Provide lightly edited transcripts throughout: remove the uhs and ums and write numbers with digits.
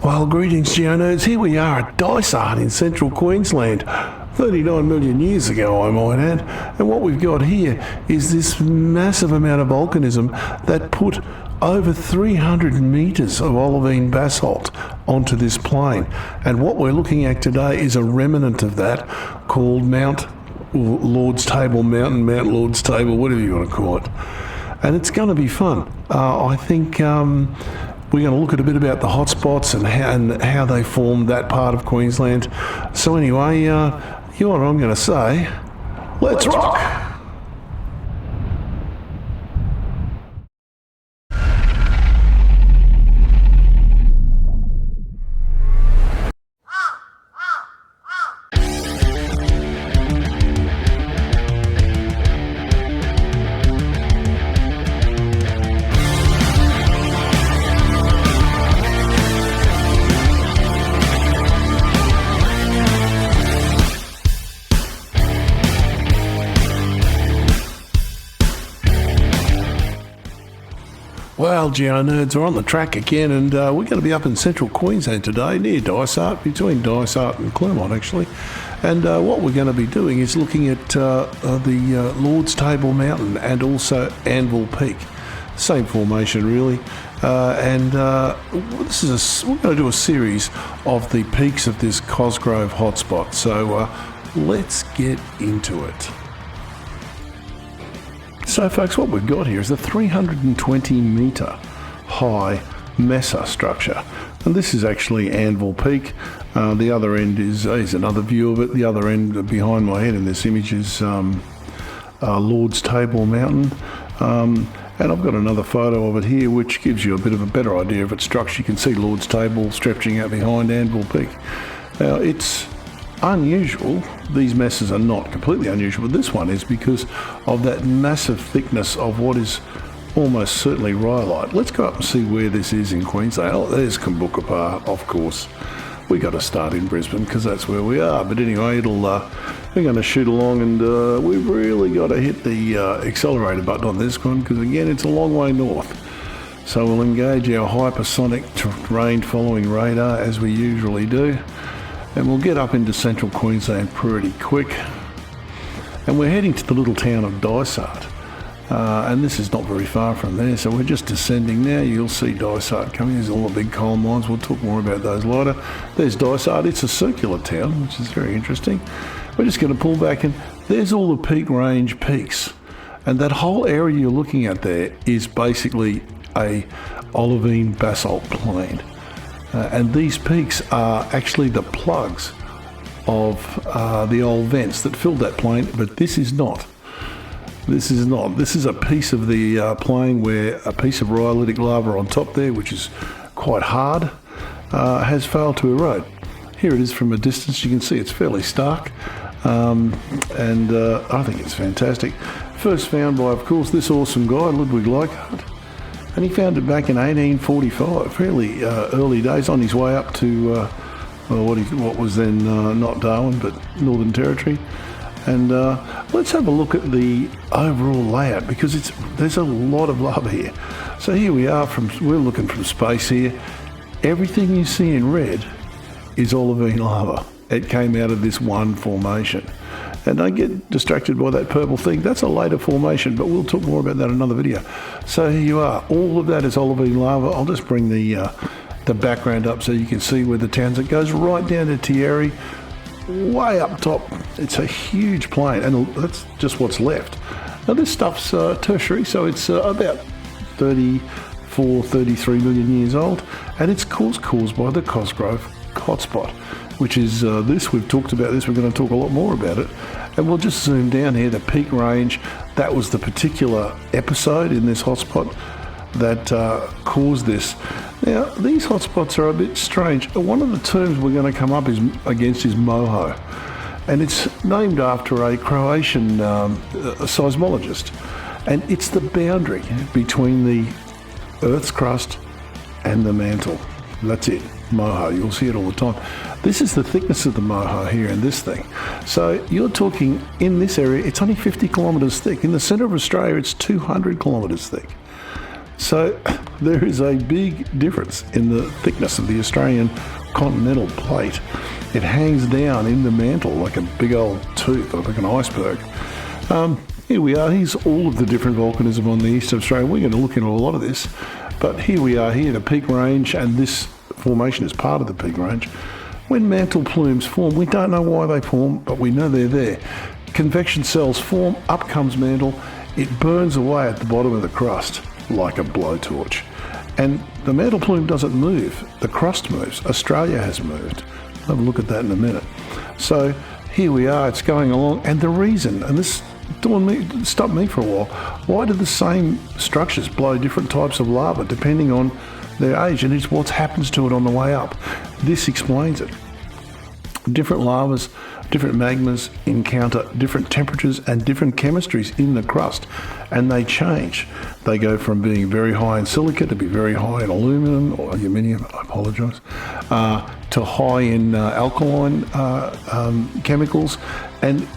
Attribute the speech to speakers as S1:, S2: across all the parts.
S1: Well, greetings, geonerds. Here we are at Dysart in central Queensland, 39 million years ago, I might add. And what we've got here is this massive amount of volcanism that put over 300 metres of olivine basalt onto this plain. And what we're looking at today is a remnant of that called Mount Lord's Table Mountain, Mount Lord's Table, whatever you want to call it. And it's going to be fun. I think we're going to look at a bit about the hotspots and how they formed that part of Queensland. So anyway, you know what I'm going to say. Let's rock! Well, geonerds are on the track again, and we're going to be up in central Queensland today, near Dysart, between Dysart and Clermont actually. And what we're going to be doing is looking at the Lord's Table Mountain and also Anvil Peak. Same formation really. We're going to do a series of the peaks of this Cosgrove hotspot. So let's get into it. So folks, what we've got here is a 320 metre high mesa structure. And this is actually Anvil Peak. The other end is another view of it. The other end behind my head in this image is Lord's Table Mountain. And I've got another photo of it here which gives you a bit of a better idea of its structure. You can see Lord's Table stretching out behind Anvil Peak. Now it's unusual. These mesas are not completely unusual, but this one is because of that massive thickness of what is almost certainly rhyolite. Let's go up and see where this is in Queensland. Oh, there's Kumbuka, of course. We got to start in Brisbane because that's where we are. But anyway, we're going to shoot along, and we've really got to hit the accelerator button on this one because again, it's a long way north. So we'll engage our hypersonic terrain following radar as we usually do. And we'll get up into central Queensland pretty quick. And we're heading to the little town of Dysart. And this is not very far from there, so we're just descending now. You'll see Dysart coming. There's all the big coal mines. We'll talk more about those later. There's Dysart. It's a circular town, which is very interesting. We're just going to pull back, and there's all the peak range peaks. And that whole area you're looking at there is basically a olivine basalt plain. And these peaks are actually the plugs of the old vents that filled that plain, but this is not. This is not. This is a piece of the plain where a piece of rhyolitic lava on top there, which is quite hard, has failed to erode. Here it is from a distance. You can see it's fairly stark, and I think it's fantastic. First found by, of course, this awesome guy, Ludwig Leichhardt. And he found it back in 1845, fairly early days, on his way up to what was then not Darwin, but Northern Territory. And let's have a look at the overall layout because there's a lot of lava here. So here we are, we're looking from space here. Everything you see in red is olivine lava. It came out of this one formation. And don't get distracted by that purple thing. That's a later formation, but we'll talk more about that in another video. So here you are. All of that is olivine lava. I'll just bring the background up so you can see where the town's. It goes right down to Thierry, way up top. It's a huge plain, and that's just what's left. Now this stuff's tertiary, so it's about 34, 33 million years old, and it's caused by the Cosgrove hotspot, which is this. We've talked about this. We're going to talk a lot more about it. And we'll just zoom down here, the peak range. That was the particular episode in this hotspot that caused this. Now, these hotspots are a bit strange. One of the terms we're going to come up against is moho. And it's named after a Croatian seismologist. And it's the boundary between the Earth's crust and the mantle. That's it. Moho, you'll see it all the time. This is the thickness of the moho here in this thing. So you're talking in this area, it's only 50 kilometres thick. In the centre of Australia, it's 200 kilometres thick. So there is a big difference in the thickness of the Australian continental plate. It hangs down in the mantle like a big old tooth, or like an iceberg. Here we are. Here's all of the different volcanism on the east of Australia. We're going to look into a lot of this, but here we are here, the Peak Range, and this formation is part of the Peak Range. When mantle plumes form, we don't know why they form, but we know they're there. Convection cells form, up comes mantle, it burns away at the bottom of the crust like a blowtorch. And the mantle plume doesn't move, the crust moves. Australia has moved. We'll have a look at that in a minute. So here we are, it's going along, and the reason, and this stopped me for a while, why do the same structures blow different types of lava depending on their age? And it's what happens to it on the way up. This explains it. Different lavas, different magmas encounter different temperatures and different chemistries in the crust, and they change. They go from being very high in silica to be very high in aluminum or aluminium, I apologise, to high in alkaline chemicals, and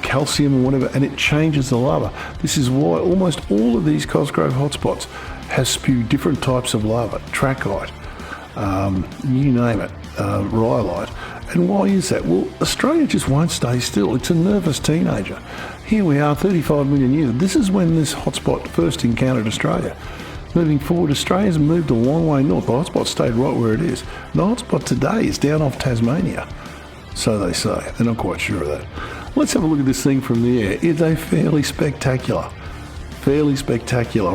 S1: calcium or whatever, and it changes the lava. This is why almost all of these Cosgrove hotspots have spewed different types of lava, trachyte, you name it, rhyolite. And why is that? Well, Australia just won't stay still. It's a nervous teenager. Here we are, 35 million years. This is when this hotspot first encountered Australia. Moving forward, Australia's moved a long way north. The hotspot stayed right where it is. The hotspot today is down off Tasmania. So they say. They're not quite sure of that. Let's have a look at this thing from the air. It's a fairly spectacular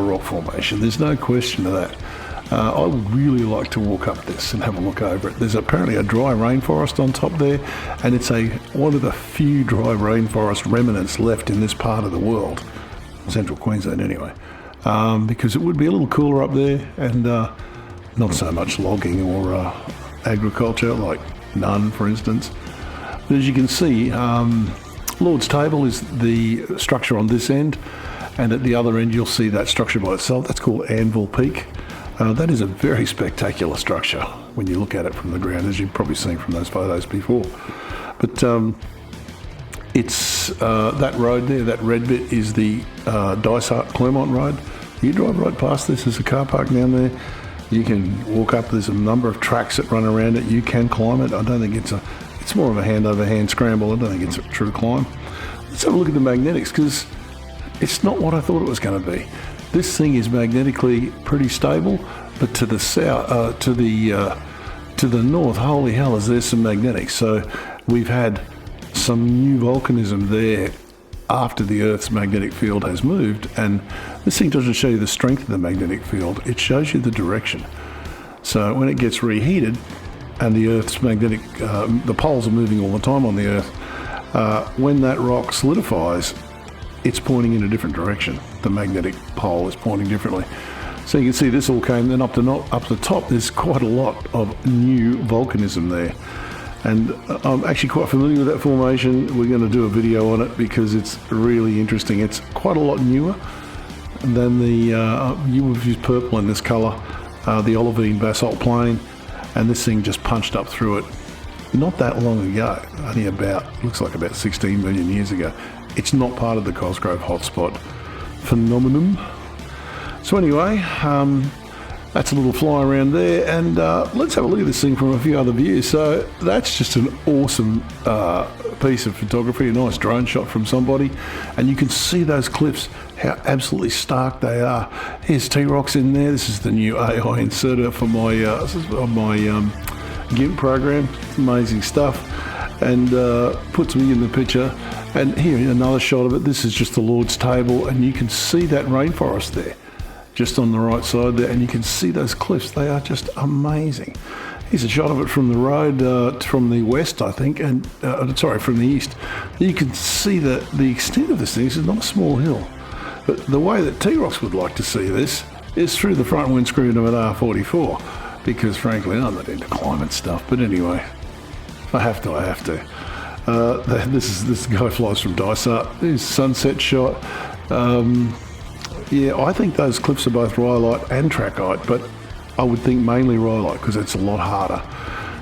S1: rock formation. There's no question of that. I would really like to walk up this and have a look over it. There's apparently a dry rainforest on top there, and it's one of the few dry rainforest remnants left in this part of the world, central Queensland anyway, because it would be a little cooler up there, and not so much logging or agriculture, like none, for instance. But as you can see, Lord's Table is the structure on this end, and at the other end you'll see that structure by itself. That's called Anvil Peak. That is a very spectacular structure when you look at it from the ground, as you've probably seen from those photos before. But it's that road there, that red bit, is the Dysart-Clermont Road. You drive right past this. There's a car park down there. You can walk up. There's a number of tracks that run around it. You can climb it. I don't think it's more of a hand-over-hand scramble. I don't think it's a true climb. Let's have a look at the magnetics, because it's not what I thought it was going to be. This thing is magnetically pretty stable, but to the south, to the north, holy hell, there's some magnetics. So we've had some new volcanism there after the Earth's magnetic field has moved, and this thing doesn't show you the strength of the magnetic field, it shows you the direction. So when it gets reheated, and the Earth's magnetic, the poles are moving all the time on the Earth, when that rock solidifies, it's pointing in a different direction. The magnetic pole is pointing differently. So you can see this all came, then up the top, there's quite a lot of new volcanism there. And I'm actually quite familiar with that formation. We're going to do a video on it because it's really interesting. It's quite a lot newer than you would use purple in this colour, the olivine basalt plain, and this thing just punched up through it not that long ago, only looks like about 16 million years ago. It's not part of the Cosgrove hotspot phenomenon. So anyway, that's a little fly around there, and let's have a look at this thing from a few other views. So that's just an awesome piece of photography, a nice drone shot from somebody, and you can see those cliffs, how absolutely stark they are. Here's T-Rocks in there. This is the new AI inserter for my GIMP program. Amazing stuff, and puts me in the picture. And here, another shot of it. This is just the Lord's Table, and you can see that rainforest there, just on the right side there, and you can see those cliffs. They are just amazing. Here's a shot of it from the road, from the west, I think, and from the east. You can see the extent of this thing. This is not a small hill, but the way that T-Rocks would like to see this is through the front windscreen of an R44, because frankly, I'm not into climate stuff. But anyway, if I have to. This guy flies from Dysart. Here's sunset shot. Yeah, I think those cliffs are both rhyolite and trachyte, but I would think mainly rhyolite because it's a lot harder.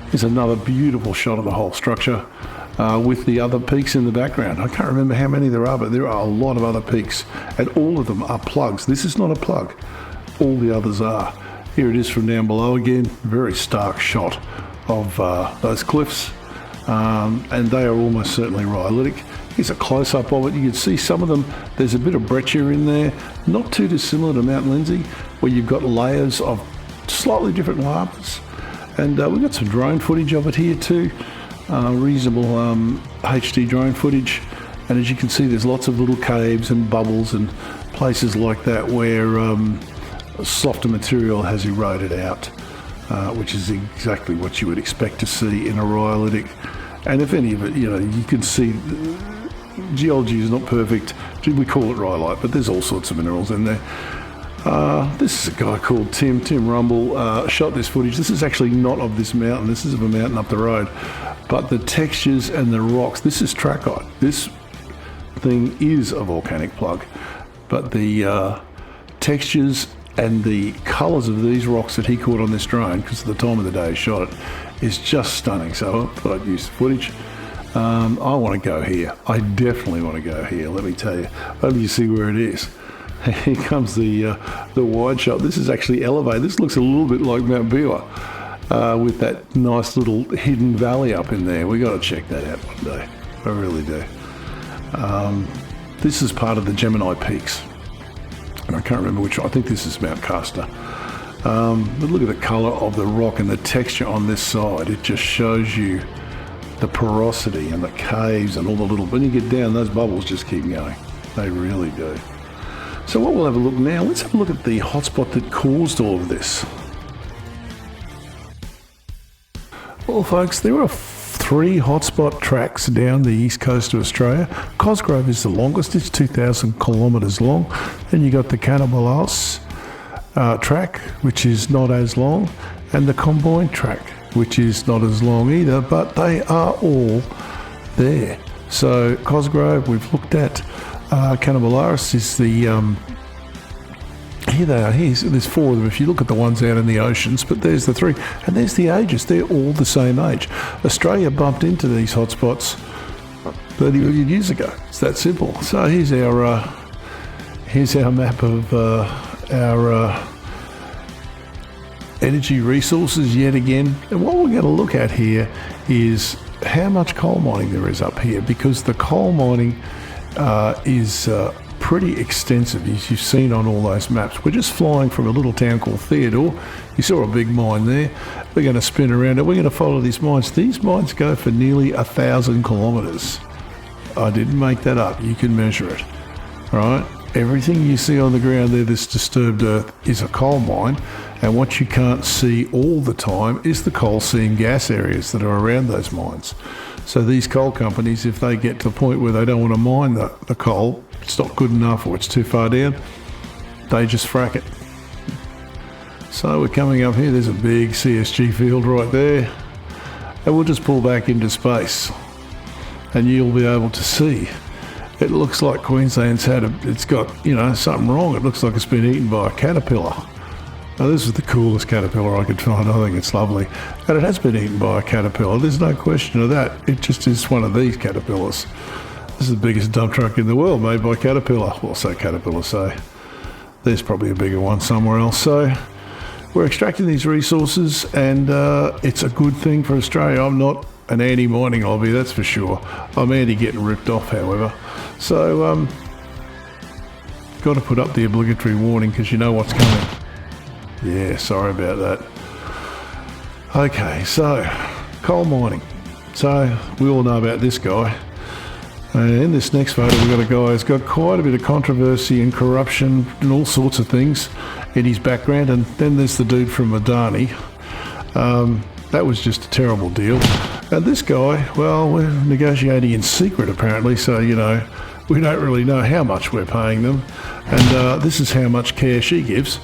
S1: Here's another beautiful shot of the whole structure with the other peaks in the background. I can't remember how many there are, but there are a lot of other peaks, and all of them are plugs. This is not a plug. all the others are. Here it is from down below again, very stark shot of those cliffs, and they are almost certainly rhyolitic. Here's a close-up of it. You can see some of them, there's a bit of breccia in there, not too dissimilar to Mount Lindsay, where you've got layers of slightly different lavas. And we've got some drone footage of it here too, reasonable HD drone footage. And as you can see, there's lots of little caves and bubbles and places like that where softer material has eroded out, which is exactly what you would expect to see in a rhyolitic. And if any of it, you can see geology is not perfect. We call it rhyolite, but there's all sorts of minerals in there. This is a guy called Tim Rumble, shot this footage. This is actually not of this mountain. This is of a mountain up the road. But the textures and the rocks, this is trachyte. This thing is a volcanic plug. But the textures and the colours of these rocks that he caught on this drone, because at the time of the day he shot it, is just stunning. So I thought I'd use the footage. I want to go here. I definitely want to go here, let me tell you. Hope you see where it is. Here comes the wide shot. This is actually elevated. This looks a little bit like Mount Biwa, with that nice little hidden valley up in there. We got to check that out one day. I really do. This is part of the Gemini Peaks. And I can't remember which one. I think this is Mount Castor. But look at the colour of the rock and the texture on this side. It just shows you the porosity and the caves and all the little... When you get down, those bubbles just keep going. They really do. So what we'll have a look now, let's have a look at the hotspot that caused all of this. Well, folks, there are 3 hotspot tracks down the east coast of Australia. Cosgrove is the longest, it's 2,000 kilometres long. Then you got the Cannibals track, which is not as long, and the Combine track, which is not as long either, but they are all there. So Cosgrove, we've looked at. Cannibalaris is the... here they are. There's 4 of them if you look at the ones out in the oceans, but there's the 3. And there's the ages. They're all the same age. Australia bumped into these hotspots 30 million years ago. It's that simple. So here's our map of our energy resources yet again. And what we're going to look at here is how much coal mining there is up here, because the coal mining is pretty extensive, as you've seen on all those maps. We're just flying from a little town called Theodore. You saw a big mine there. We're going to spin around it. We're going to follow these mines. These mines go for nearly 1,000 kilometres. I didn't make that up. You can measure it. All right? Everything you see on the ground there, this disturbed earth, is a coal mine. And what you can't see all the time is the coal seam gas areas that are around those mines. So these coal companies, if they get to a point where they don't want to mine the coal, it's not good enough or it's too far down, they just frack it. So we're coming up here, there's a big CSG field right there, and we'll just pull back into space and you'll be able to see. It looks like Queensland's it's got, something wrong. It looks like it's been eaten by a caterpillar. Now, this is the coolest caterpillar I could find. I think it's lovely. And it has been eaten by a caterpillar. There's no question of that. It just is one of these caterpillars. This is the biggest dump truck in the world made by Caterpillar. Well, so Caterpillar say. There's probably a bigger one somewhere else. So we're extracting these resources, and it's a good thing for Australia. I'm not an anti-mining lobby, that's for sure. I'm anti getting ripped off, however. So, got to put up the obligatory warning because you know what's coming. Yeah, sorry about that. Okay, so coal mining. So we all know about this guy. In this next photo, we've got a guy who's got quite a bit of controversy and corruption and all sorts of things in his background. And then there's the dude from Adani. That was just a terrible deal. And this guy, well, we're negotiating in secret apparently, so, we don't really know how much we're paying them. And this is how much care she gives.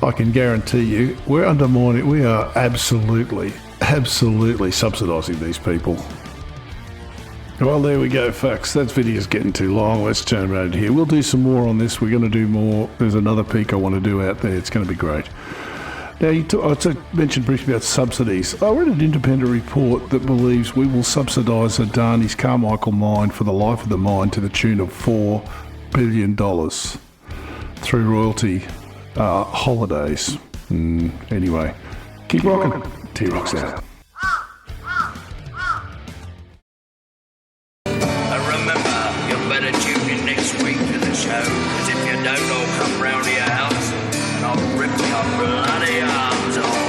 S1: I can guarantee you, we're undermining, we are absolutely subsidising these people. Well, there we go, folks. That video's getting too long. Let's turn around here. We'll do some more on this. We're going to do more. There's another peak I want to do out there. It's going to be great. Now, I mentioned briefly about subsidies. I read an independent report that believes we will subsidise Adani's Carmichael mine for the life of the mine to the tune of $4 billion through royalty holidays. Anyway, keep rocking. T-Rock's out.
S2: Remember, you better tune in next week to the show, because if you don't, I'll come round to your house and I'll rip your bloody arms off.